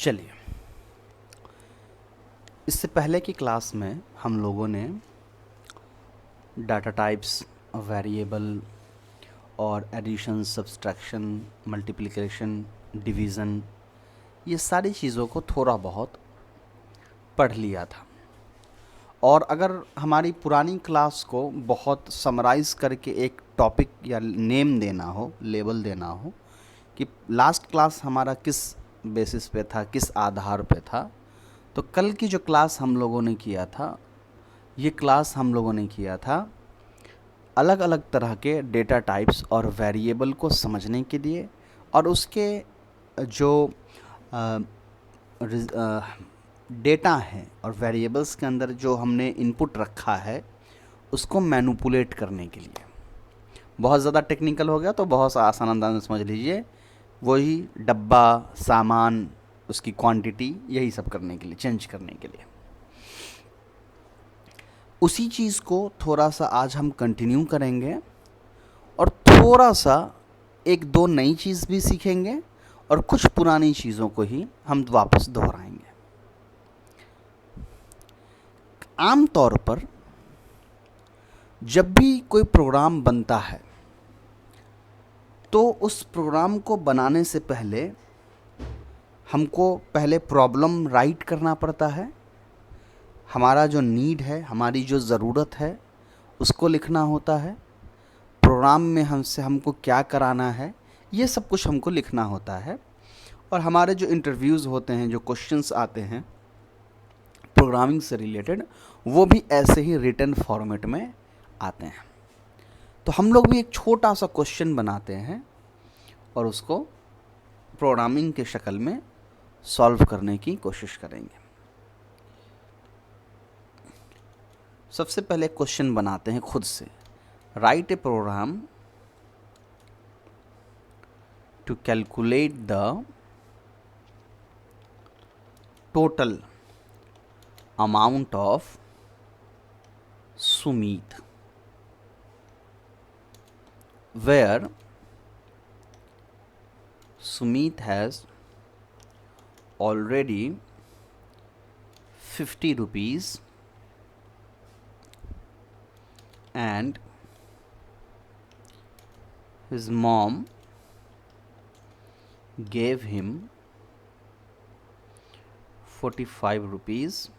चलिए, इससे पहले की क्लास में हम लोगों ने डाटा टाइप्स, वेरिएबल और एडिशन, सब्सट्रैक्शन, मल्टीप्लिकेशन, डिवीज़न, ये सारी चीज़ों को थोड़ा बहुत पढ़ लिया था। और अगर हमारी पुरानी क्लास को बहुत समराइज़ करके एक टॉपिक या नेम देना हो, लेबल देना हो कि लास्ट क्लास हमारा किस बेसिस पे था, किस आधार पे था, तो कल की जो क्लास हम लोगों ने किया था, ये क्लास हम लोगों ने किया था अलग अलग तरह के डेटा टाइप्स और वेरिएबल को समझने के लिए, और उसके जो डेटा है और वेरिएबल्स के अंदर जो हमने इनपुट रखा है उसको मैनिपुलेट करने के लिए। बहुत ज़्यादा टेक्निकल हो गया तो बहुत आसान अंदाज में समझ लीजिए, वही डब्बा, सामान, उसकी क्वांटिटी, यही सब करने के लिए, चेंज करने के लिए। उसी चीज़ को थोड़ा सा आज हम कंटिन्यू करेंगे और थोड़ा सा एक दो नई चीज़ भी सीखेंगे और कुछ पुरानी चीज़ों को ही हम वापस दोहराएंगे। आम तौर पर जब भी कोई प्रोग्राम बनता है तो उस प्रोग्राम को बनाने से पहले हमको पहले प्रॉब्लम राइट करना पड़ता है, हमारा जो नीड है, हमारी जो ज़रूरत है उसको लिखना होता है, प्रोग्राम में हमको क्या कराना है ये सब कुछ हमको लिखना होता है, और हमारे जो इंटरव्यूज़ होते हैं, जो क्वेश्चंस आते हैं प्रोग्रामिंग से रिलेटेड, वो भी ऐसे ही रिटन फॉर्मेट में आते हैं। तो हम लोग भी एक छोटा सा क्वेश्चन बनाते हैं और उसको प्रोग्रामिंग के शक्ल में सॉल्व करने की कोशिश करेंगे। सबसे पहले क्वेश्चन बनाते हैं खुद से। Write a program to calculate the total amount of Sumit, where Sumit has already 50 rupees and his mom gave him 45 rupees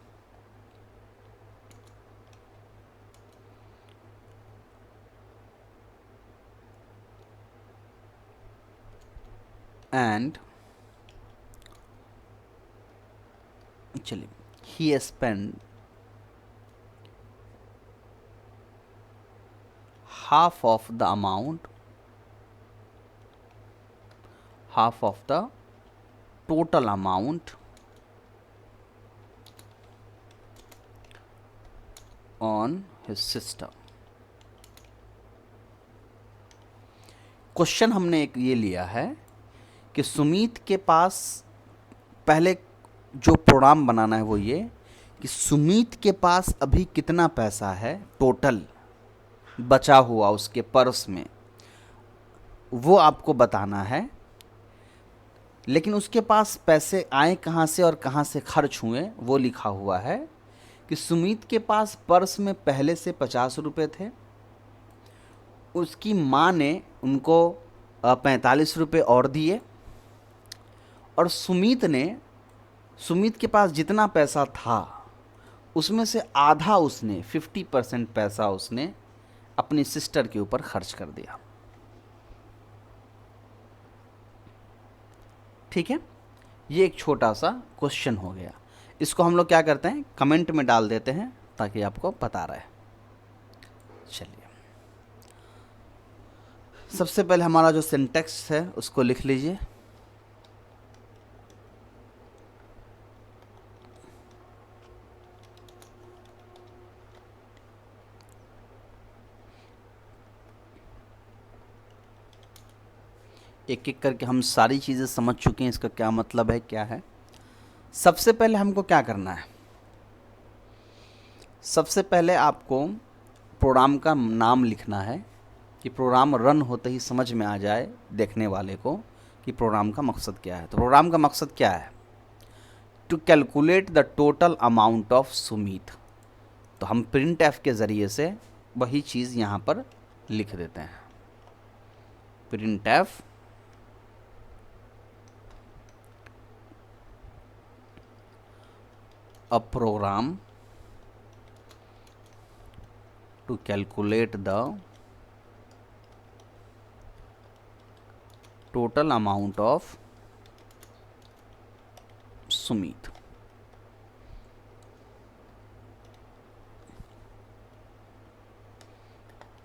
and actually he spent half of the total amount on his sister। Question हमने एक ये लिया है कि सुमीत के पास, पहले जो programme बनाना है वो ये कि सुमीत के पास अभी कितना पैसा है टोटल बचा हुआ उसके पर्स में, वो आपको बताना है। लेकिन उसके पास पैसे आए कहाँ से और कहाँ से खर्च हुए वो लिखा हुआ है कि सुमीत के पास पर्स में पहले से 50 रुपये थे, उसकी माँ ने उनको 45 रुपये और दिए, और सुमीत के पास जितना पैसा था उसमें से आधा उसने 50% पैसा उसने अपनी सिस्टर के ऊपर खर्च कर दिया। ठीक है, ये एक छोटा सा क्वेश्चन हो गया। इसको हम लोग क्या करते हैं, कमेंट में डाल देते हैं ताकि आपको पता रहे। चलिए, सबसे पहले हमारा जो सिंटैक्स है उसको लिख लीजिए। एक एक करके हम सारी चीज़ें समझ चुके हैं, इसका क्या मतलब है, क्या है। सबसे पहले हमको क्या करना है, सबसे पहले आपको प्रोग्राम का नाम लिखना है कि प्रोग्राम रन होते ही समझ में आ जाए देखने वाले को कि प्रोग्राम का मकसद क्या है। तो प्रोग्राम का मकसद क्या है, to calculate the total amount of Sumit. तो हम प्रिंट एफ के ज़रिए से वही चीज़ यहाँ पर लिख देते हैं। Print F a program to calculate the total amount of Sumit.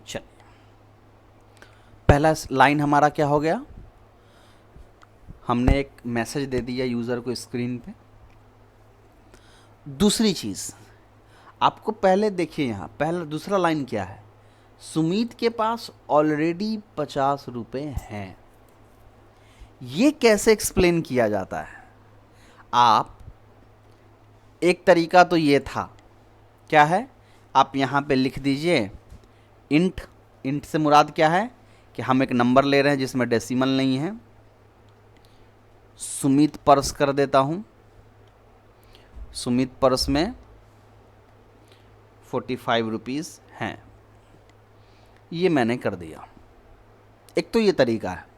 चलिए, पहला लाइन हमारा क्या हो गया, हमने एक मैसेज दे दिया यूज़र को स्क्रीन पे। दूसरी चीज़ आपको पहले देखिए, यहाँ पहला दूसरा लाइन क्या है, सुमित के पास ऑलरेडी 50 रुपये हैं। ये कैसे एक्सप्लेन किया जाता है? आप एक तरीका तो ये था, क्या है, आप यहाँ पे लिख दीजिए इंट। इंट से मुराद क्या है कि हम एक नंबर ले रहे हैं जिसमें डेसिमल नहीं है। सुमित पर्स कर देता हूँ, सुमित पर्स में 45 रुपीज़ हैं, ये मैंने कर दिया। एक तो ये तरीका है,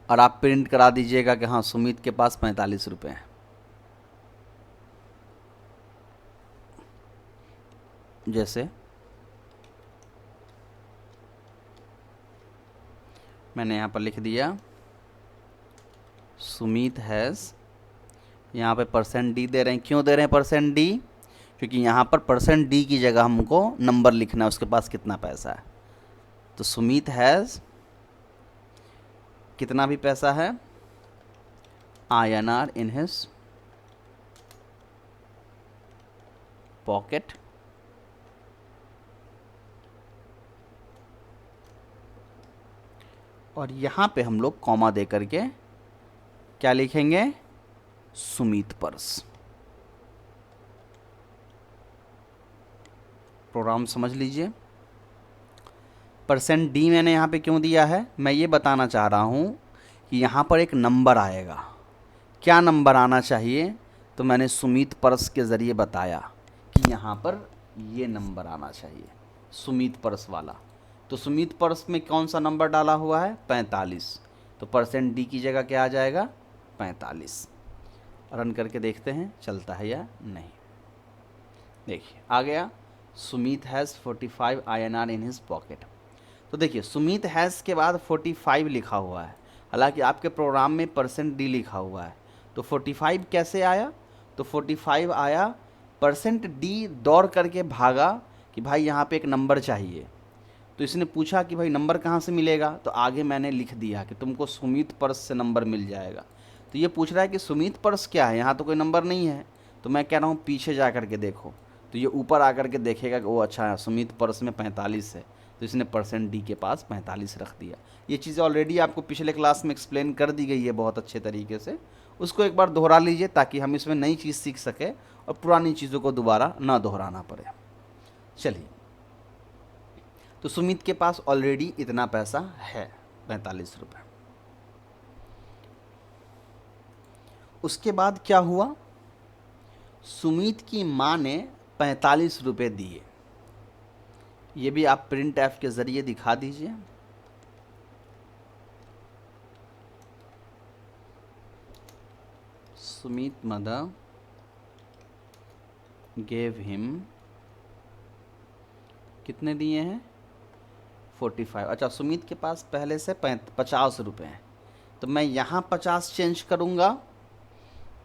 और आप प्रिंट करा दीजिएगा कि हाँ सुमित के पास 45 रुपये हैं। जैसे मैंने यहाँ पर लिख दिया सुमित हैज़, यहाँ पे %d दे रहे हैं। क्यों दे रहे हैं %d? क्योंकि यहाँ पर %d की जगह हमको नंबर लिखना है, उसके पास कितना पैसा है। तो सुमित हैज़ कितना भी पैसा है, INR इन हिज पॉकेट। और यहाँ पे हम लोग कॉमा दे करके क्या लिखेंगे, सुमित पर्स। प्रोग्राम समझ लीजिए। %d मैंने यहाँ पे क्यों दिया है, मैं ये बताना चाह रहा हूँ कि यहाँ पर एक नंबर आएगा। क्या नंबर आना चाहिए? तो मैंने सुमित पर्स के ज़रिए बताया कि यहाँ पर ये नंबर आना चाहिए, सुमित पर्स वाला। तो सुमित पर्स में कौन सा नंबर डाला हुआ है, 45। तो %d की जगह क्या आ जाएगा, 45। रन करके देखते हैं चलता है या नहीं। देखिए आ गया, Sumit has 45 INR in his pocket. तो देखिए सुमित हैज़ के बाद 45 लिखा हुआ है, हालांकि आपके प्रोग्राम में %d लिखा हुआ है। तो 45 कैसे आया? तो 45 आया, %d दौड़ करके भागा कि भाई यहाँ पे एक नंबर चाहिए। तो इसने पूछा कि भाई नंबर कहाँ से मिलेगा, तो आगे मैंने लिख दिया कि तुमको सुमित पर्स से नंबर मिल जाएगा। तो ये पूछ रहा है कि सुमित पर्स क्या है, यहाँ तो कोई नंबर नहीं है। तो मैं कह रहा हूँ पीछे जा कर के देखो, तो ये ऊपर आकर के देखेगा कि वो अच्छा है, सुमित पर्स में 45 है। तो इसने %d के पास 45 रख दिया। ये चीज़ें ऑलरेडी आपको पिछले क्लास में एक्सप्लेन कर दी गई है बहुत अच्छे तरीके से, उसको एक बार दोहरा लीजिए ताकि हम इसमें नई चीज़ सीख सकें और पुरानी चीज़ों को दोबारा ना दोहराना पड़े। चलिए, तो सुमित के पास ऑलरेडी इतना पैसा है, 45 रुपये। उसके बाद क्या हुआ, सुमित की माँ ने 45 रुपये दिए। ये भी आप प्रिंट एफ के ज़रिए दिखा दीजिए। सुमित मदर गेव हिम, कितने दिए हैं, 45। अच्छा, सुमित के पास पहले से 50 रुपये हैं, तो मैं यहाँ 50 चेंज करूँगा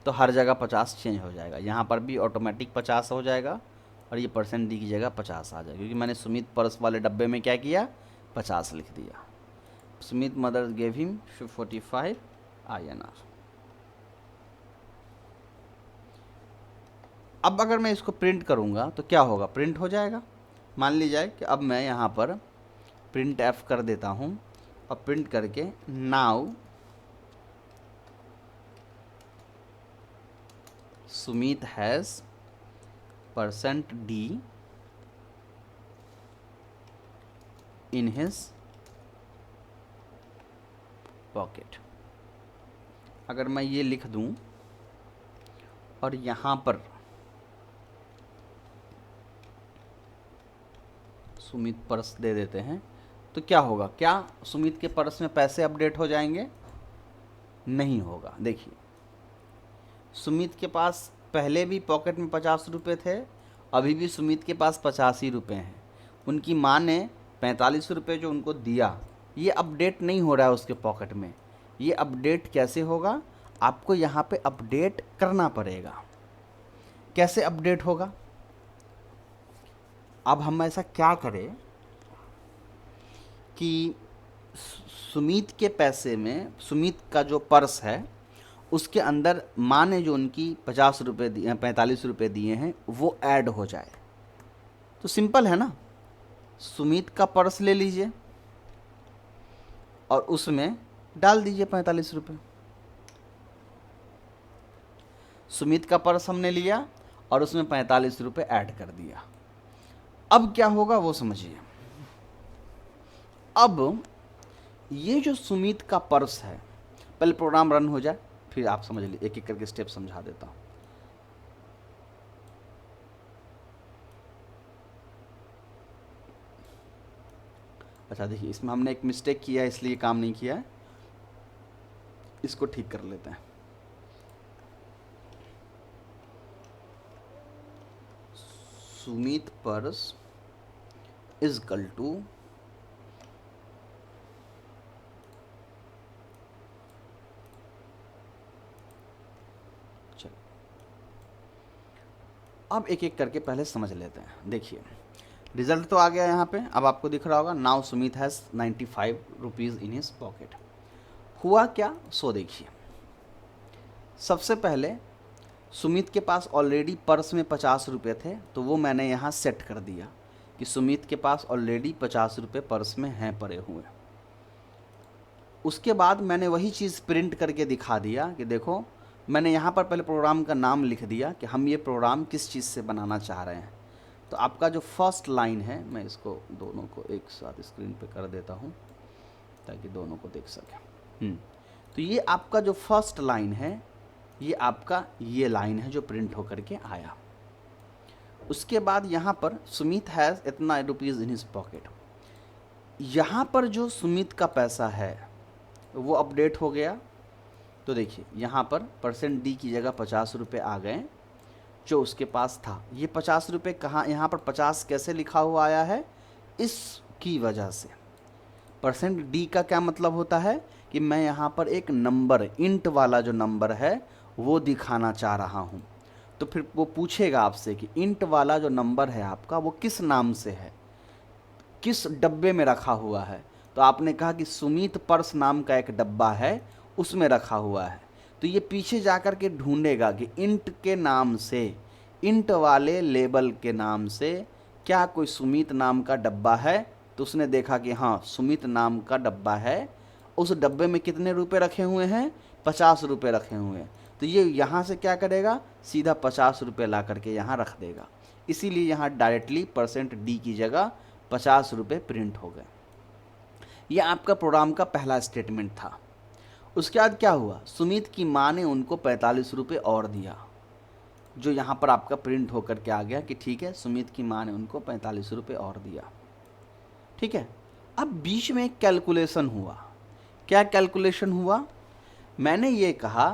तो हर जगह 50 चेंज हो जाएगा। यहाँ पर भी ऑटोमेटिक 50 हो जाएगा और ये %d की जगह 50 आ जाएगा, क्योंकि मैंने सुमित पर्स वाले डब्बे में क्या किया, 50 लिख दिया। Sumit mother gave him 45 INR। अब अगर मैं इसको प्रिंट करूँगा तो क्या होगा, प्रिंट हो जाएगा। मान लीजिए कि अब मैं यहाँ पर प्रिंट एफ कर देता हूँ और प्रिंट करके now Sumit has %d in his pocket. अगर मैं ये लिख दूँ और यहाँ पर सुमित पर्स दे देते हैं, तो क्या होगा? क्या सुमित के पर्स में पैसे अपडेट हो जाएंगे? नहीं होगा। देखिए, सुमित के पास पहले भी पॉकेट में 50 रुपये थे, अभी भी सुमित के पास 85 रुपये हैं। उनकी माँ ने 45 रुपये जो उनको दिया, ये अपडेट नहीं हो रहा है उसके पॉकेट में। ये अपडेट कैसे होगा? आपको यहाँ पे अपडेट करना पड़ेगा। कैसे अपडेट होगा? अब हम ऐसा क्या करें कि सुमित के पैसे में, सुमित का जो पर्स है उसके अंदर माँ ने जो उनकी 50 रुपये दिए, 45 रुपये दिए हैं, वो ऐड हो जाए। तो सिंपल है ना, सुमित का पर्स ले लीजिए और उसमें डाल दीजिए 45 रुपये। सुमित का पर्स हमने लिया और उसमें 45 रुपये ऐड कर दिया। अब क्या होगा वो समझिए। अब ये जो सुमित का पर्स है, पहले प्रोग्राम रन हो जाए फिर आप समझ लीजिए, एक एक करके स्टेप समझा देता हूँ। अच्छा देखिए, इसमें हमने एक मिस्टेक किया है इसलिए काम नहीं किया है, इसको ठीक कर लेते हैं। Sumit purse is equal to अब एक एक करके पहले समझ लेते हैं। देखिए, रिजल्ट तो आ गया यहाँ पे, अब आपको दिख रहा होगा, now Sumit has 95 rupees in his pocket. हुआ क्या? सो देखिए, सबसे पहले सुमित के पास ऑलरेडी पर्स में 50 रुपये थे, तो वो मैंने यहाँ सेट कर दिया कि सुमित के पास ऑलरेडी 50 रुपये पर्स में हैं पड़े हुए। उसके बाद मैंने वही चीज़ प्रिंट करके दिखा दिया कि देखो, मैंने यहाँ पर पहले प्रोग्राम का नाम लिख दिया कि हम ये प्रोग्राम किस चीज़ से बनाना चाह रहे हैं। तो आपका जो फर्स्ट लाइन है, मैं इसको दोनों को एक साथ स्क्रीन पे कर देता हूँ ताकि दोनों को देख सकें। तो ये आपका जो फर्स्ट लाइन है, ये आपका ये लाइन है जो प्रिंट होकर के आया। उसके बाद यहाँ पर सुमित हैज़ इतना रुपीज़ इन हिज पॉकेट, यहाँ पर जो सुमित का पैसा है वो अपडेट हो गया। तो देखिए, यहाँ पर %d की जगह 50 रुपये आ गए जो उसके पास था। ये 50 रुपये कहाँ, यहाँ पर 50 कैसे लिखा हुआ आया है? इसकी वजह से। %d का क्या मतलब होता है कि मैं यहाँ पर एक नंबर, इंट वाला जो नंबर है वो दिखाना चाह रहा हूँ। तो फिर वो पूछेगा आपसे कि इंट वाला जो नंबर है आपका वो किस नाम से है, किस डब्बे में रखा हुआ है। तो आपने कहा कि सुमित पर्स नाम का एक डब्बा है, उसमें रखा हुआ है। तो ये पीछे जाकर के ढूंढेगा कि इंट के नाम से, इंट वाले लेबल के नाम से क्या कोई सुमित नाम का डब्बा है। तो उसने देखा कि हाँ, सुमित नाम का डब्बा है। उस डब्बे में कितने रुपए रखे हुए हैं? 50 रुपये रखे हुए हैं। तो ये यहाँ से क्या करेगा? सीधा 50 रुपये ला करके यहाँ रख देगा। इसीलिए यहाँ डायरेक्टली %d की जगह 50 रुपये प्रिंट हो गए। यह आपका प्रोग्राम का पहला स्टेटमेंट था। उसके बाद क्या हुआ? सुमित की माँ ने उनको 45 रुपये और दिया, जो यहाँ पर आपका प्रिंट होकर के आ गया कि ठीक है, सुमित की माँ ने उनको 45 रुपये और दिया। ठीक है। अब बीच में एक कैलकुलेशन हुआ। क्या कैलकुलेशन हुआ? मैंने ये कहा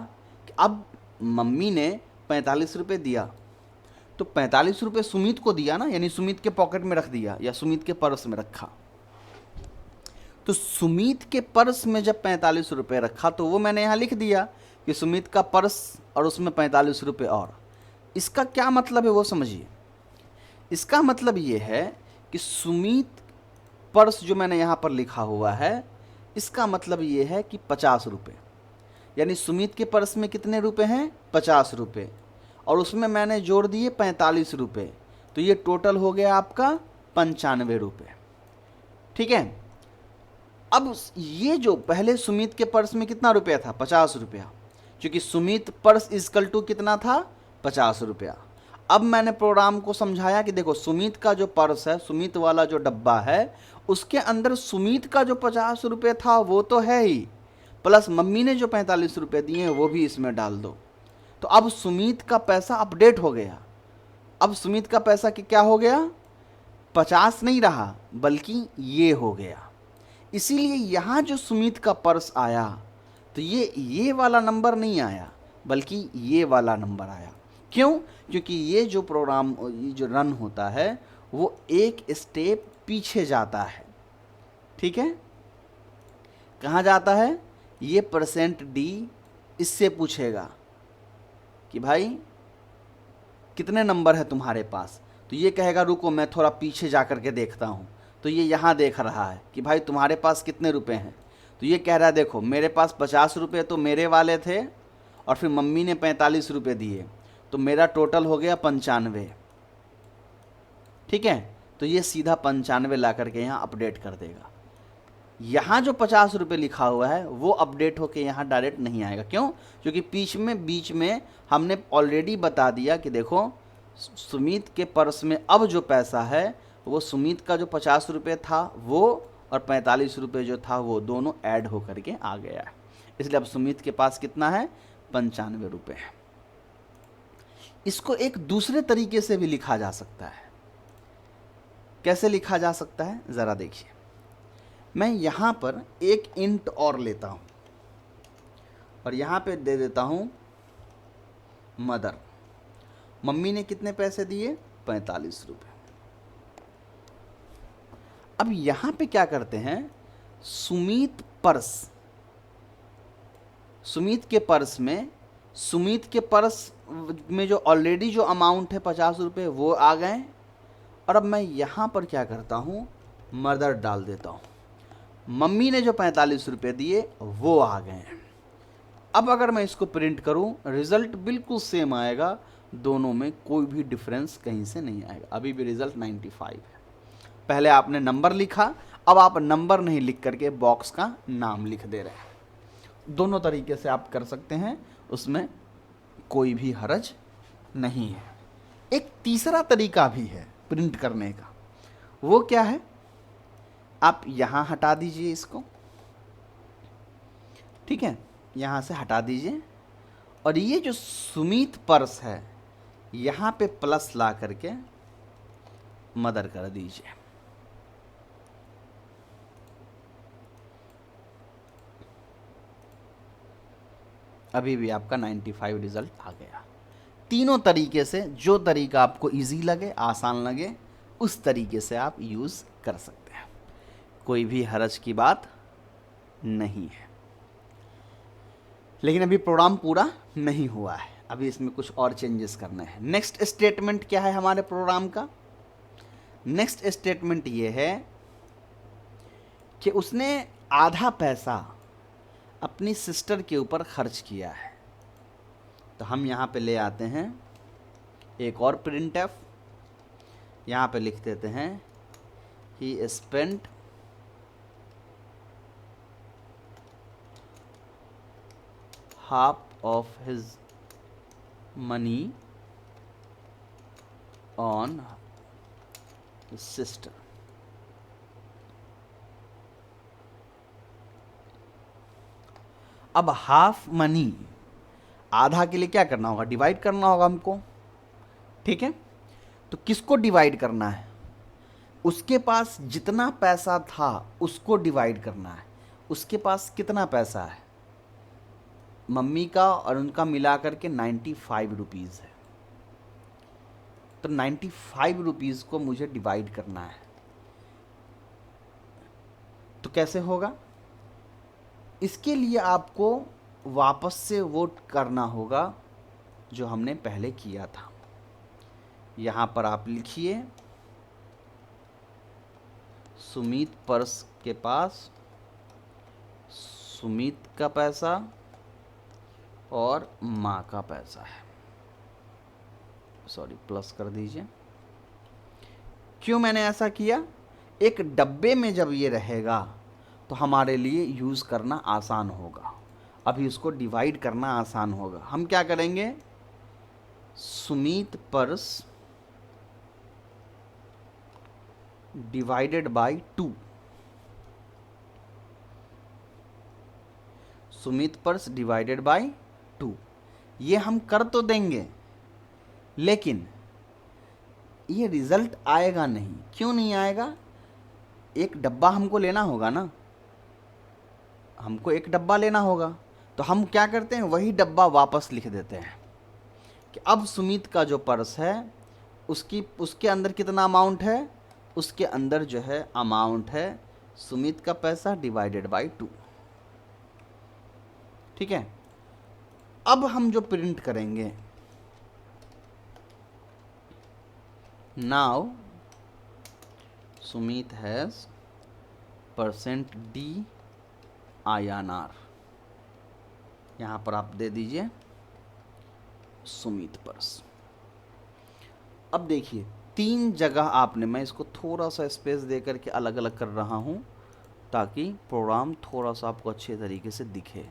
कि अब मम्मी ने 45 रुपये दिया, तो 45 रुपये सुमित को दिया ना, यानी सुमित के पॉकेट में रख दिया या सुमित के पर्स में रखा। तो सुमित के पर्स में जब 45 रुपये रखा तो वो मैंने यहाँ लिख दिया कि सुमित का पर्स और उसमें 45 रुपये और। इसका क्या मतलब है वो समझिए। इसका मतलब ये है कि सुमित पर्स जो मैंने यहाँ पर लिखा हुआ है, इसका मतलब ये है कि 50 रुपये, यानी सुमित के पर्स में कितने रुपए हैं? 50 रुपये, और उसमें मैंने जोड़ दिए 45 रुपये। तो ये टोटल हो गया आपका 95 रुपये। ठीक है। अब ये जो पहले सुमित के पर्स में कितना रुपया था? 50 रुपया, क्योंकि सुमित पर्स इक्वल टू कितना था? 50 रुपया। अब मैंने प्रोग्राम को समझाया कि देखो, सुमित का जो पर्स है, सुमित वाला जो डब्बा है, उसके अंदर सुमित का जो 50 रुपये था वो तो है ही, प्लस मम्मी ने जो 45 रुपये दिए हैं वो भी इसमें डाल दो। तो अब सुमित का पैसा अपडेट हो गया। अब सुमित का पैसा क्या हो गया, 50 नहीं रहा बल्कि ये हो गया। इसीलिए यहाँ जो सुमित का पर्स आया तो ये वाला नंबर नहीं आया बल्कि ये वाला नंबर आया। क्यों? क्योंकि ये जो प्रोग्राम ये जो रन होता है वो एक स्टेप पीछे जाता है। ठीक है, कहाँ जाता है? ये %d इससे पूछेगा कि भाई कितने नंबर है तुम्हारे पास, तो ये कहेगा रुको मैं थोड़ा पीछे जा कर के देखता हूँ। तो ये यहाँ देख रहा है कि भाई तुम्हारे पास कितने रुपए हैं, तो ये कह रहा है देखो मेरे पास 50 रुपये तो मेरे वाले थे और फिर मम्मी ने 45 रुपये दिए, तो मेरा टोटल हो गया 95। ठीक है, तो ये सीधा 95 ला करके यहाँ अपडेट कर देगा। यहाँ जो 50 रुपये लिखा हुआ है वो अपडेट होके यहाँ डायरेक्ट नहीं आएगा। क्यों? क्योंकि बीच में हमने ऑलरेडी बता दिया कि देखो सुमित के पर्स में अब जो पैसा है वो सुमित का जो 50 रुपये था वो और 45 रुपये जो था वो दोनों ऐड होकर के आ गया है। इसलिए अब सुमित के पास कितना है? 95 रुपये है। इसको एक दूसरे तरीके से भी लिखा जा सकता है। कैसे लिखा जा सकता है ज़रा देखिए। मैं यहाँ पर एक इंट और लेता हूँ और यहाँ पे दे देता हूँ मदर। मम्मी ने कितने पैसे दिए? 45 रुपये। अब यहाँ पे क्या करते हैं, सुमित के पर्स में जो ऑलरेडी जो अमाउंट है 50 रुपये वो आ गए। और अब मैं यहाँ पर क्या करता हूँ, मदर डाल देता हूँ। मम्मी ने जो 45 रुपये दिए वो आ गए। अब अगर मैं इसको प्रिंट करूँ रिज़ल्ट बिल्कुल सेम आएगा, दोनों में कोई भी डिफरेंस कहीं से नहीं आएगा। अभी भी रिज़ल्ट 95 है। पहले आपने नंबर लिखा, अब आप नंबर नहीं लिख करके बॉक्स का नाम लिख दे रहे हैं। दोनों तरीके से आप कर सकते हैं, उसमें कोई भी हर्ज नहीं है। एक तीसरा तरीका भी है प्रिंट करने का। वो क्या है? आप यहाँ हटा दीजिए इसको, ठीक है, यहाँ से हटा दीजिए और ये जो सुमित पर्स है यहाँ पे प्लस ला करके मदर कर दीजिए। अभी भी आपका 95 रिजल्ट आ गया। तीनों तरीके से जो तरीका आपको इजी लगे, आसान लगे, उस तरीके से आप यूज़ कर सकते हैं। कोई भी हरज की बात नहीं है। लेकिन अभी प्रोग्राम पूरा नहीं हुआ है, अभी इसमें कुछ और चेंजेस करने हैं। नेक्स्ट स्टेटमेंट क्या है हमारे प्रोग्राम का? नेक्स्ट स्टेटमेंट ये है कि उसने आधा पैसा अपनी सिस्टर के ऊपर खर्च किया है। तो हम यहाँ पे ले आते हैं एक और printf, यहाँ पे लिख देते हैं he spent half of his money on his sister। अब हाफ मनी, आधा के लिए क्या करना होगा? डिवाइड करना होगा हमको, ठीक है। तो किसको डिवाइड करना है? उसके पास जितना पैसा था उसको डिवाइड करना है। उसके पास कितना पैसा है? मम्मी का और उनका मिला करके 95 रुपीज़ है। तो 95 रुपीज़ को मुझे डिवाइड करना है। तो कैसे होगा? इसके लिए आपको वापस से वोट करना होगा जो हमने पहले किया था। यहाँ पर आप लिखिए सुमित पर्स के पास सुमित का पैसा और माँ का पैसा है। सॉरी, प्लस कर दीजिए। क्यों मैंने ऐसा किया? एक डब्बे में जब ये रहेगा तो हमारे लिए यूज़ करना आसान होगा। अभी उसको डिवाइड करना आसान होगा। हम क्या करेंगे? Sumit purse divided by 2। Sumit purse divided by 2। ये हम कर तो देंगे, लेकिन ये रिजल्ट आएगा नहीं। क्यों नहीं आएगा? एक डब्बा हमको लेना होगा ना, हमको एक डब्बा लेना होगा, तो हम क्या करते हैं, वही डब्बा वापस लिख देते हैं कि अब सुमित का जो पर्स है उसके अंदर कितना अमाउंट है, उसके अंदर जो है अमाउंट है सुमित का पैसा डिवाइडेड बाय 2। ठीक है। अब हम जो प्रिंट करेंगे, now Sumit has percent D INR, यहां पर आप दे दीजिए सुमित पर्स। अब देखिए 3 जगह आपने, मैं इसको थोड़ा सा स्पेस दे करके अलग अलग कर रहा हूं ताकि प्रोग्राम थोड़ा सा आपको अच्छे तरीके से दिखे।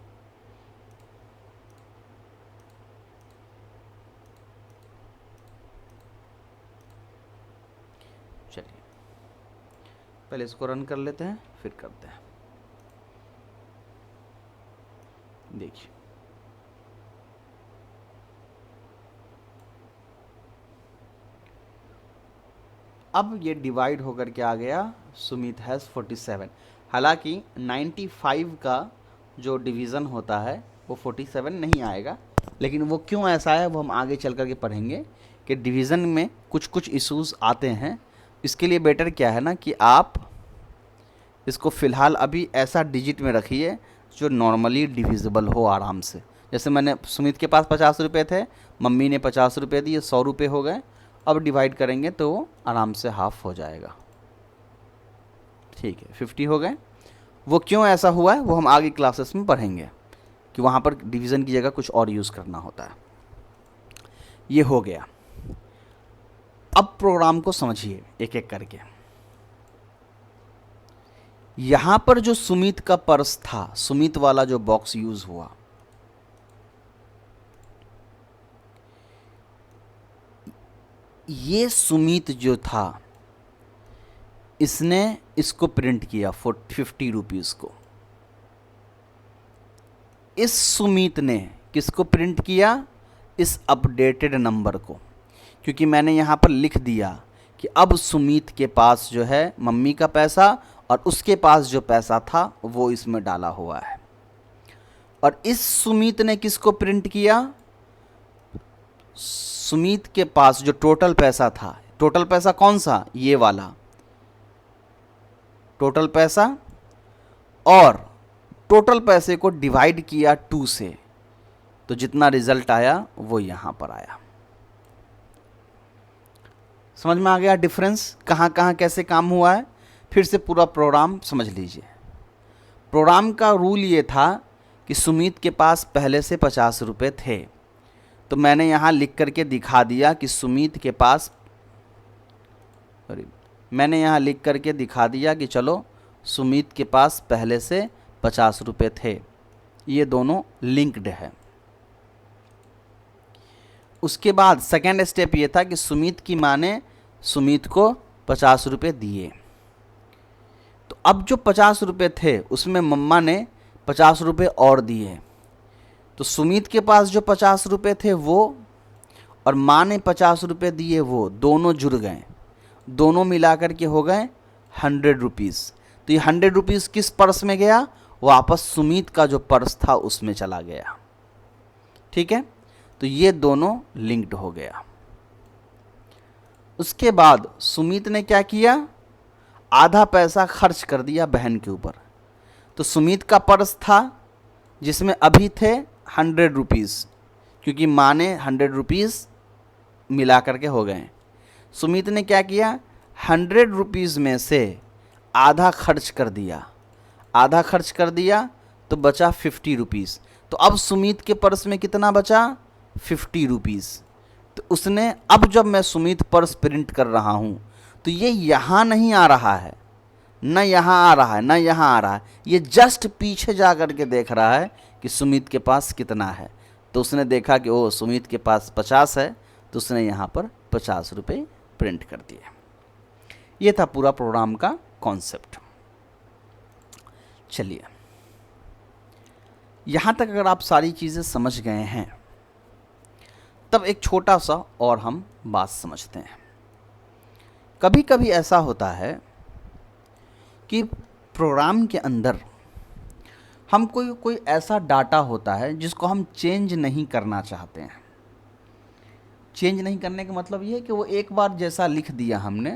चलिए पहले इसको रन कर लेते हैं, फिर करते हैं। देखिए अब ये डिवाइड होकर के आ गया, सुमित हैज़ 47। हालांकि 95 का जो डिवीज़न होता है वो 47 नहीं आएगा, लेकिन वो क्यों ऐसा है वो हम आगे चल कर के पढ़ेंगे कि डिवीज़न में कुछ कुछ इश्यूज़ आते हैं। इसके लिए बेटर क्या है ना कि आप इसको फ़िलहाल अभी ऐसा डिजिट में रखिए जो नॉर्मली डिविजिबल हो आराम से। जैसे मैंने, सुमित के पास 50 रुपये थे, मम्मी ने 50 रुपये दिए, 100 रुपये हो गए। अब डिवाइड करेंगे तो वो आराम से हाफ हो जाएगा। ठीक है, 50 हो गए। वो क्यों ऐसा हुआ है वो हम आगे क्लासेस में पढ़ेंगे कि वहाँ पर डिवीज़न की जगह कुछ और यूज़ करना होता है। ये हो गया। अब प्रोग्राम को समझिए एक एक करके। यहाँ पर जो सुमित का पर्स था, सुमित वाला जो बॉक्स यूज़ हुआ, ये सुमित जो था इसने इसको प्रिंट किया 50 रुपीज़ को। इस सुमित ने किसको प्रिंट किया? इस अपडेटेड नंबर को, क्योंकि मैंने यहाँ पर लिख दिया कि अब सुमित के पास जो है मम्मी का पैसा और उसके पास जो पैसा था वो इसमें डाला हुआ है। और इस सुमित ने किसको प्रिंट किया? सुमित के पास जो टोटल पैसा था, टोटल पैसा कौन सा? ये वाला टोटल पैसा, और टोटल पैसे को डिवाइड किया 2 से, तो जितना रिजल्ट आया वो यहां पर आया। समझ में आ गया डिफरेंस, कहां कहां कैसे काम हुआ है? फिर से पूरा प्रोग्राम समझ लीजिए। प्रोग्राम का रूल ये था कि सुमित के पास पहले से 50 रुपये थे, तो मैंने यहाँ लिख करके दिखा दिया कि सुमित के पास, मैंने यहाँ लिख करके दिखा दिया कि चलो सुमित के पास पहले से 50 रुपये थे, ये दोनों लिंक्ड है। उसके बाद सेकेंड स्टेप ये था कि सुमित की माँ ने सुमित को 50 रुपये दिए, तो अब जो 50 रुपये थे उसमें मम्मा ने 50 रुपये और दिए, तो सुमित के पास जो 50 रुपये थे वो और माँ ने 50 रुपये दिए वो दोनों जुड़ गए, दोनों मिलाकर के हो गए 100 रुपीज़। तो ये 100 रुपीज़ किस पर्स में गया? वापस सुमित का जो पर्स था उसमें चला गया। ठीक है, तो ये दोनों लिंक्ड हो गया। उसके बाद सुमित ने क्या किया? आधा पैसा खर्च कर दिया बहन के ऊपर। तो सुमित का पर्स था जिसमें अभी थे 100 रुपीज़, क्योंकि माँ ने 100 रुपीज़ मिला करके हो गए। सुमित ने क्या किया? 100 रुपीज़ में से आधा खर्च कर दिया, आधा खर्च कर दिया तो बचा 50 रुपीज़। तो अब सुमित के पर्स में कितना बचा? 50 रुपीज़। तो उसने, अब जब मैं सुमित पर्स प्रिंट कर रहा हूँ तो ये यहाँ नहीं आ रहा है, न यहाँ आ रहा है, न यहाँ आ रहा है, ये जस्ट पीछे जा कर के देख रहा है कि सुमित के पास कितना है। तो उसने देखा कि ओ सुमित के पास 50 है, तो उसने यहाँ पर 50 रुपये प्रिंट कर दिए। ये था पूरा प्रोग्राम का कॉन्सेप्ट। चलिए, यहाँ तक अगर आप सारी चीज़ें समझ गए हैं तब एक छोटा सा और हम बात समझते हैं। कभी कभी ऐसा होता है कि प्रोग्राम के अंदर हम कोई कोई ऐसा डाटा होता है जिसको हम चेंज नहीं करना चाहते हैं। चेंज नहीं करने का मतलब ये है कि वो एक बार जैसा लिख दिया हमने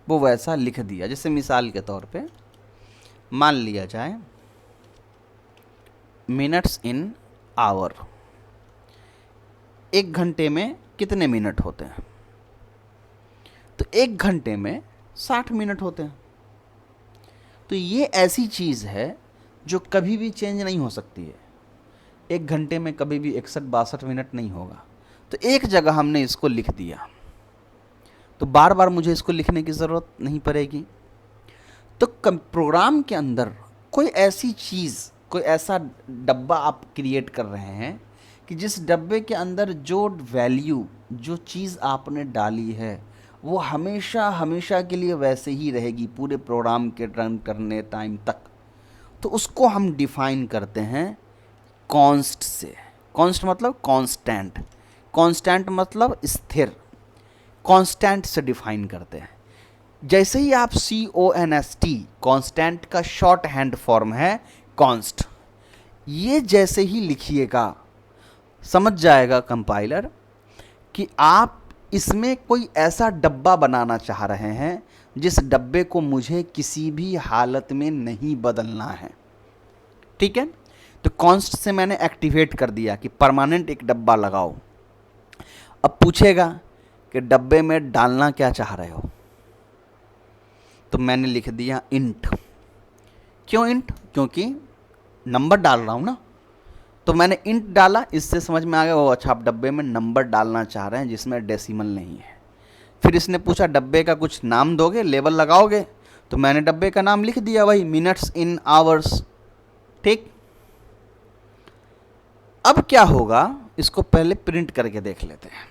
वो वैसा लिख दिया। जैसे मिसाल के तौर पे मान लिया जाए मिनट्स इन आवर, 1 घंटे में कितने मिनट होते हैं? तो 1 घंटे में 60 मिनट होते हैं। तो ये ऐसी चीज़ है जो कभी भी चेंज नहीं हो सकती है। 1 घंटे में कभी भी 61-62 मिनट नहीं होगा। तो एक जगह हमने इसको लिख दिया तो बार बार मुझे इसको लिखने की ज़रूरत नहीं पड़ेगी। तो प्रोग्राम के अंदर कोई ऐसी चीज़, कोई ऐसा डब्बा आप क्रिएट कर रहे हैं कि जिस डब्बे के अंदर जो वैल्यू, जो चीज़ आपने डाली है वो हमेशा हमेशा के लिए वैसे ही रहेगी पूरे प्रोग्राम के रन करने टाइम तक। तो उसको हम डिफाइन करते हैं कॉन्स्ट से। कॉन्स्ट मतलब कांस्टेंट, कांस्टेंट मतलब स्थिर, कांस्टेंट से डिफाइन करते हैं। जैसे ही आप CONST, कांस्टेंट का शॉर्ट हैंड फॉर्म है कॉन्स्ट, ये जैसे ही लिखिएगा समझ जाएगा कंपाइलर कि आप इसमें कोई ऐसा डब्बा बनाना चाह रहे हैं जिस डब्बे को मुझे किसी भी हालत में नहीं बदलना है। ठीक है, तो कॉन्स्ट से मैंने एक्टिवेट कर दिया कि परमानेंट एक डब्बा लगाओ। अब पूछेगा कि डब्बे में डालना क्या चाह रहे हो, तो मैंने लिख दिया इंट। क्यों इंट? क्योंकि नंबर डाल रहा हूँ ना। तो मैंने इंट डाला, इससे समझ में आ गया वो अच्छा आप डब्बे में नंबर डालना चाह रहे हैं जिसमें डेसिमल नहीं है। फिर इसने पूछा डब्बे का कुछ नाम दोगे, लेबल लगाओगे? तो मैंने डब्बे का नाम लिख दिया वही मिनट्स इन आवर्स। ठीक, अब क्या होगा इसको पहले प्रिंट करके देख लेते हैं।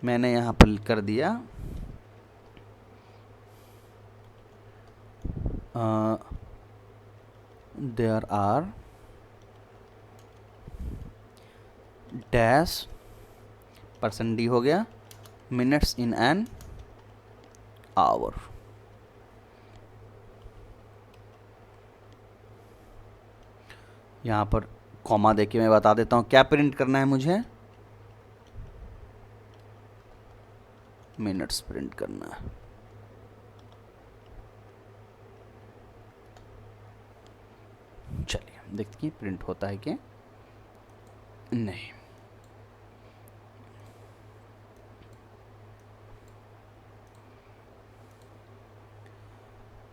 मैंने यहाँ पर कर दिया देयर आर डैश %d हो गया मिनट्स इन एन आवर। यहाँ पर कॉमा देके मैं बता देता हूँ क्या प्रिंट करना है मुझे। मिनट्स प्रिंट करना है। चलिए देखिए प्रिंट होता है कि नहीं।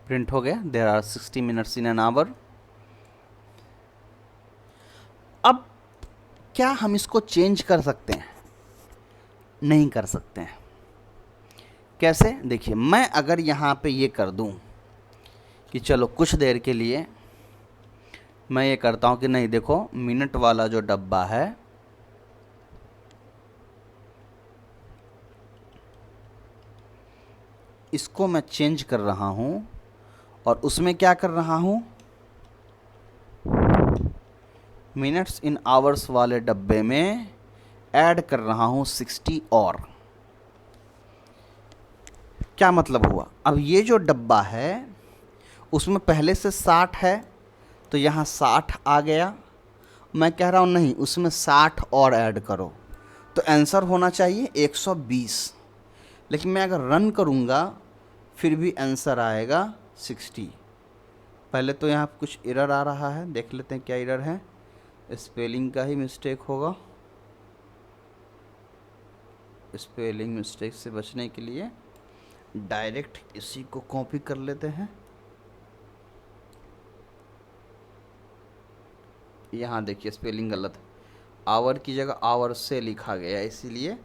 प्रिंट हो गया there are 60 minutes in an hour. अब क्या हम इसको चेंज कर सकते हैं? नहीं कर सकते हैं। कैसे? देखिए मैं अगर यहाँ पे ये कर दूँ कि चलो कुछ देर के लिए मैं ये करता हूँ कि नहीं देखो मिनट वाला जो डब्बा है इसको मैं चेंज कर रहा हूँ और उसमें क्या कर रहा हूँ, मिनट्स इन आवर्स वाले डब्बे में ऐड कर रहा हूँ 60 और। क्या मतलब हुआ? अब ये जो डब्बा है उसमें पहले से 60 है तो यहाँ 60 आ गया। मैं कह रहा हूँ नहीं उसमें 60 और ऐड करो, तो आंसर होना चाहिए 120। लेकिन मैं अगर रन करूँगा फिर भी आंसर आएगा 60। पहले तो यहाँ कुछ एरर आ रहा है, देख लेते हैं क्या एरर है। स्पेलिंग का ही मिस्टेक होगा। स्पेलिंग मिस्टेक से बचने के लिए डायरेक्ट इसी को कॉपी कर लेते हैं। यहाँ देखिए स्पेलिंग गलत, आवर की जगह आवर से लिखा गया इसीलिए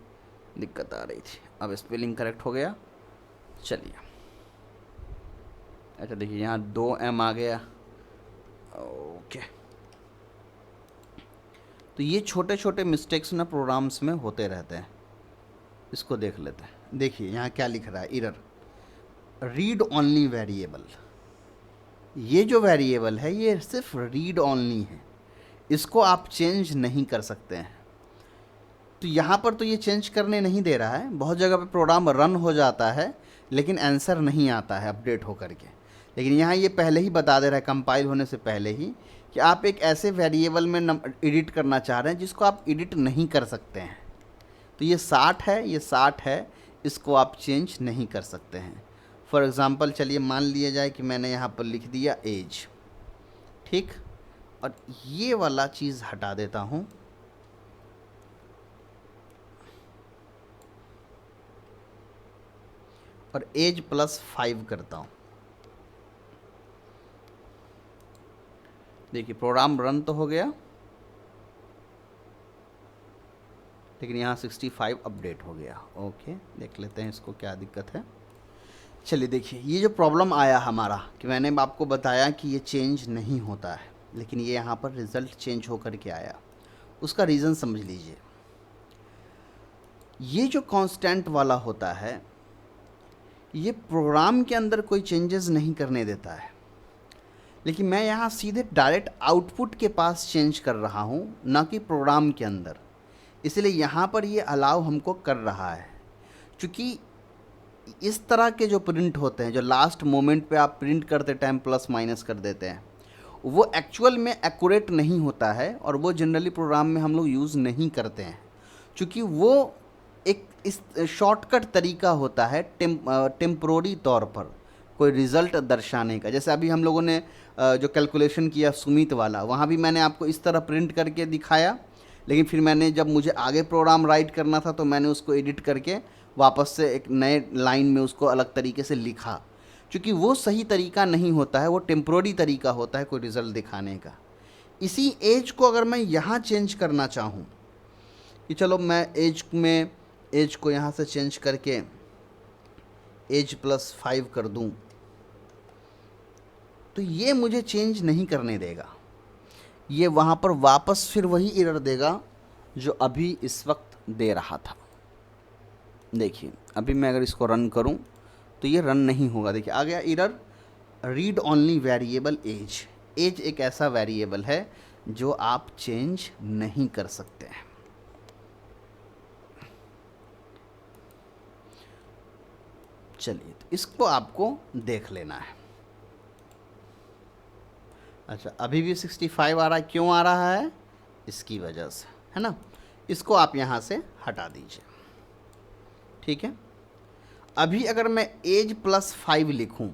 दिक्कत आ रही थी। अब स्पेलिंग करेक्ट हो गया। चलिए अच्छा देखिए यहाँ 2M आ गया। ओके, तो ये छोटे छोटे मिस्टेक्स ना प्रोग्राम्स में होते रहते हैं। इसको देख लेते हैं। देखिए यहाँ क्या लिख रहा है, एरर रीड ओनली वेरिएबल। ये जो वेरिएबल है ये सिर्फ रीड ओनली है, इसको आप चेंज नहीं कर सकते हैं। तो यहाँ पर तो ये चेंज करने नहीं दे रहा है, बहुत जगह पे प्रोग्राम रन हो जाता है लेकिन आंसर नहीं आता है अपडेट होकर के। लेकिन यहाँ ये पहले ही बता दे रहा है कंपाइल होने से पहले ही कि आप एक ऐसे वेरिएबल में एडिट करना चाह रहे हैं जिसको आप एडिट नहीं कर सकते हैं। तो ये 60 है, ये 60 है, इसको आप चेंज नहीं कर सकते हैं। फॉर एग्ज़ाम्पल चलिए मान लिया जाए कि मैंने यहाँ पर लिख दिया एज, ठीक, और ये वाला चीज़ हटा देता हूँ, और एज +5 करता हूँ। देखिए प्रोग्राम रन तो हो गया, लेकिन यहाँ 65 अपडेट हो गया। ओके, देख लेते हैं इसको क्या दिक्कत है। चलिए देखिए, ये जो प्रॉब्लम आया हमारा कि मैंने आपको बताया कि ये चेंज नहीं होता है, लेकिन ये यहाँ पर रिज़ल्ट चेंज होकर के आया, उसका रीज़न समझ लीजिए। ये जो कांस्टेंट वाला होता है ये प्रोग्राम के अंदर कोई चेंजेस नहीं करने देता है, लेकिन मैं यहाँ सीधे डायरेक्ट आउटपुट के पास चेंज कर रहा हूँ, ना कि प्रोग्राम के अंदर। इसलिए यहाँ पर ये अलाउ हमको कर रहा है। क्योंकि इस तरह के जो प्रिंट होते हैं, जो लास्ट मोमेंट पे आप प्रिंट करते टाइम प्लस माइनस कर देते हैं, वो एक्चुअल में एक्यूरेट नहीं होता है, और वो जनरली प्रोग्राम में हम लोग यूज़ नहीं करते हैं, क्योंकि वो एक इस शॉर्टकट तरीका होता है टेम्प्रोरी तौर पर कोई रिज़ल्ट दर्शाने का। जैसे अभी हम लोगों ने जो कैलकुलेशन किया सुमित वाला, वहाँ भी मैंने आपको इस तरह प्रिंट करके दिखाया, लेकिन फिर मैंने जब मुझे आगे प्रोग्राम राइट करना था तो मैंने उसको एडिट करके वापस से एक नए लाइन में उसको अलग तरीके से लिखा, क्योंकि वो सही तरीका नहीं होता है, वो टेम्प्रोरी तरीका होता है कोई रिज़ल्ट दिखाने का। इसी एज को अगर मैं यहाँ चेंज करना चाहूँ कि चलो मैं एज को यहाँ से चेंज करके एज +5 कर दूँ, तो ये मुझे चेंज नहीं करने देगा। ये वहाँ पर वापस फिर वही एरर देगा जो अभी इस वक्त दे रहा था। देखिए अभी मैं अगर इसको रन करूँ तो ये रन नहीं होगा। देखिए आ गया error, read only variable age. Age एक ऐसा वेरिएबल है जो आप चेंज नहीं कर सकते हैं। चलिए तो इसको आपको देख लेना है। अच्छा, अभी भी 65 आ रहा है, क्यों आ रहा है? इसकी वजह से, है ना। इसको आप यहाँ से हटा दीजिए, ठीक है। अभी अगर मैं एज +5 लिखूँ,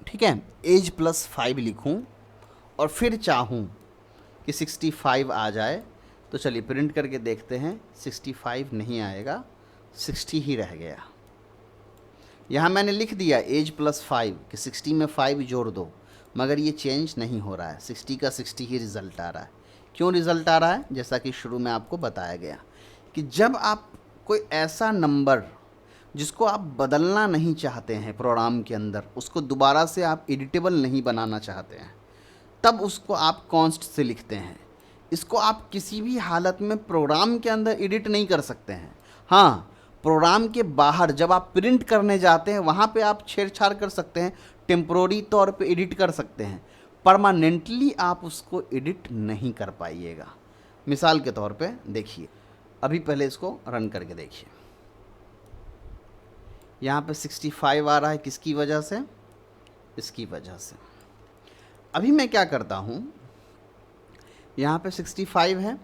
ठीक है, एज +5 लिखूँ और फिर चाहूँ कि 65 आ जाए, तो चलिए प्रिंट करके देखते हैं। 65 नहीं आएगा, 60 ही रह गया। यहाँ मैंने लिख दिया एज +5 कि 60 में 5 जोड़ दो, मगर ये चेंज नहीं हो रहा है। 60 का 60 ही रिज़ल्ट आ रहा है। क्यों रिज़ल्ट आ रहा है? जैसा कि शुरू में आपको बताया गया कि जब आप कोई ऐसा नंबर जिसको आप बदलना नहीं चाहते हैं प्रोग्राम के अंदर, उसको दोबारा से आप एडिटेबल नहीं बनाना चाहते हैं, तब उसको आप कॉन्स्ट से लिखते हैं। इसको आप किसी भी हालत में प्रोग्राम के अंदर एडिट नहीं कर सकते हैं। हाँ, प्रोग्राम के बाहर जब आप प्रिंट करने जाते हैं वहाँ पे आप छेड़छाड़ कर सकते हैं, टेम्प्रोरी तौर पे एडिट कर सकते हैं, परमानेंटली आप उसको एडिट नहीं कर पाइएगा। मिसाल के तौर पे देखिए, अभी पहले इसको रन करके देखिए। यहाँ पे 65 आ रहा है, किसकी वजह से? इसकी वजह से। अभी मैं क्या करता हूँ, यहाँ पे 65 है,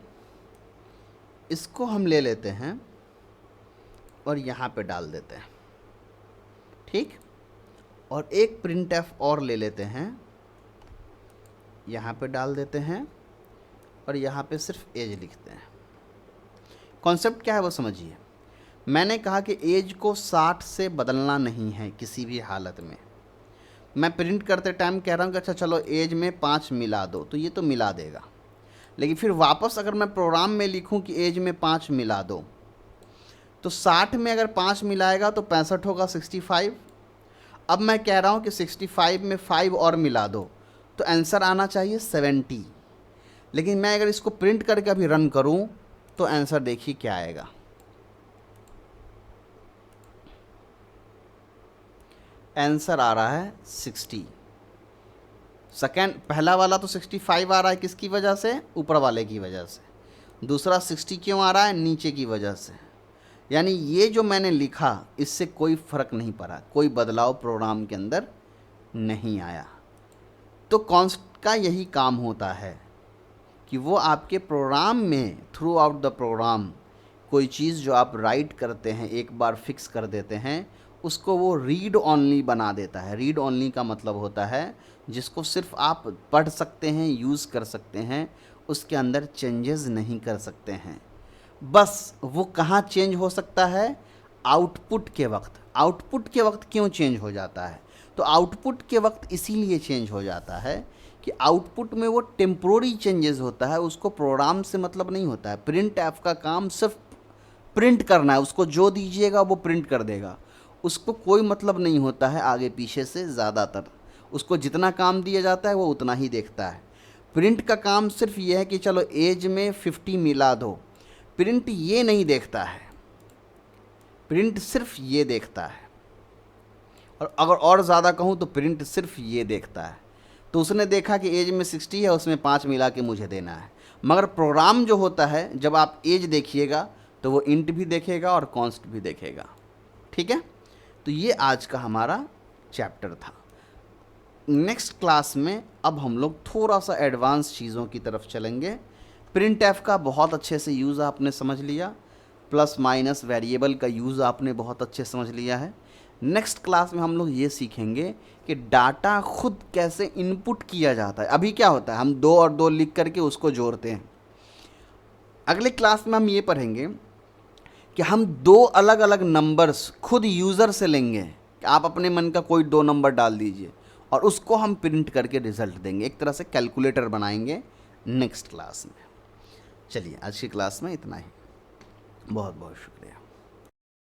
इसको हम ले लेते हैं और यहाँ पे डाल देते हैं, ठीक। और एक प्रिंटएफ और ले लेते हैं, यहाँ पे डाल देते हैं और यहाँ पे सिर्फ एज लिखते हैं। कॉन्सेप्ट क्या है वो समझिए। मैंने कहा कि एज को 60 से बदलना नहीं है किसी भी हालत में। मैं प्रिंट करते टाइम कह रहा हूँ कि अच्छा चलो एज में 5 मिला दो, तो ये तो मिला देगा। लेकिन फिर वापस अगर मैं प्रोग्राम में लिखूँ कि एज में 5 मिला दो, तो 60 में अगर 5 मिलाएगा तो 65 होगा, 65। अब मैं कह रहा हूँ कि 65 में 5 और मिला दो, तो आंसर आना चाहिए 70। लेकिन मैं अगर इसको प्रिंट करके अभी रन करूँ तो आंसर देखिए क्या आएगा। आंसर आ रहा है 60। सेकेंड, पहला वाला तो 65 आ रहा है, किसकी वजह से? ऊपर वाले की वजह से। दूसरा 60 क्यों आ रहा है? नीचे की वजह से। यानी ये जो मैंने लिखा इससे कोई फ़र्क नहीं पड़ा, कोई बदलाव प्रोग्राम के अंदर नहीं आया। तो कॉन्स्ट का यही काम होता है कि वो आपके प्रोग्राम में थ्रू आउट द प्रोग्राम कोई चीज़ जो आप राइट करते हैं, एक बार फिक्स कर देते हैं, उसको वो रीड ओनली बना देता है। रीड ओनली का मतलब होता है जिसको सिर्फ आप पढ़ सकते हैं, यूज़ कर सकते हैं, उसके अंदर चेंजेस नहीं कर सकते हैं। बस वो कहाँ चेंज हो सकता है? आउटपुट के वक्त। आउटपुट के वक्त क्यों चेंज हो जाता है? तो आउटपुट के वक्त इसीलिए चेंज हो जाता है कि आउटपुट में वो टेम्पोररी चेंजेस होता है, उसको प्रोग्राम से मतलब नहीं होता है। प्रिंट ऐप का काम सिर्फ प्रिंट करना है, उसको जो दीजिएगा वो प्रिंट कर देगा, उसको कोई मतलब नहीं होता है आगे पीछे से। ज़्यादातर उसको जितना काम दिया जाता है वो उतना ही देखता है। प्रिंट का काम सिर्फ ये है कि चलो एज में 50 मिला दो। प्रिंट ये नहीं देखता है, प्रिंट सिर्फ ये देखता है। और अगर और ज़्यादा कहूँ तो प्रिंट सिर्फ ये देखता है। तो उसने देखा कि एज में 60 है, उसमें 5 मिला के मुझे देना है। मगर प्रोग्राम जो होता है, जब आप एज देखिएगा तो वो इंट भी देखेगा और कॉन्स्ट भी देखेगा। ठीक है, तो ये आज का हमारा चैप्टर था। नेक्स्ट क्लास में अब हम लोग थोड़ा सा एडवांस चीज़ों की तरफ चलेंगे। प्रिंट एफ का बहुत अच्छे से यूज़ आपने समझ लिया, प्लस माइनस वेरिएबल का यूज़ आपने बहुत अच्छे समझ लिया है। नेक्स्ट क्लास में हम लोग ये सीखेंगे कि डाटा खुद कैसे इनपुट किया जाता है। अभी क्या होता है, हम 2 और 2 लिख करके उसको जोड़ते हैं। अगले क्लास में हम ये पढ़ेंगे कि हम 2 अलग अलग नंबर्स खुद यूज़र से लेंगे कि आप अपने मन का कोई 2 नंबर डाल दीजिए और उसको हम प्रिंट करके रिजल्ट देंगे। एक तरह से कैलकुलेटर बनाएंगे नेक्स्ट क्लास में। चलिए आज की क्लास में इतना ही। बहुत बहुत शुक्रिया।